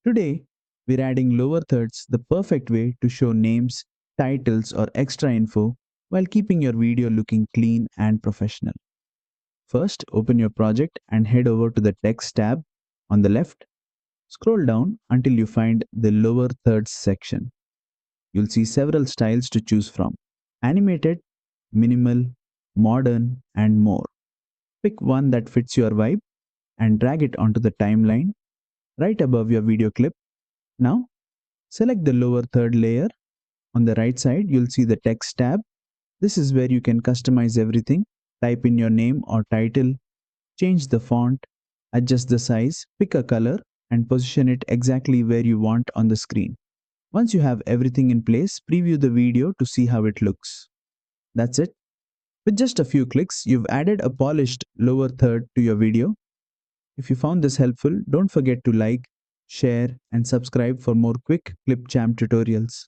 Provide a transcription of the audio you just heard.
Today, we're adding lower thirds the perfect way to show names, titles, or extra info while keeping your video looking clean and professional. First, open your project and head over to the Text tab on the left. Scroll down until you find the lower thirds section. You'll see several styles to choose from: animated, minimal, modern, and more. Pick one that fits your vibe and drag it onto the timeline right above your video clip. Now, select the lower third layer. On the right side, you'll see the Text tab. This is where you can customize everything. Type in your name or title, change the font, adjust the size, pick a color, and position it exactly where you want on the screen. Once you have everything in place, preview the video to see how it looks. That's it. With just a few clicks, you've added a polished lower third to your video. If you found this helpful, don't forget to like, share, and subscribe for more quick Clipchamp tutorials.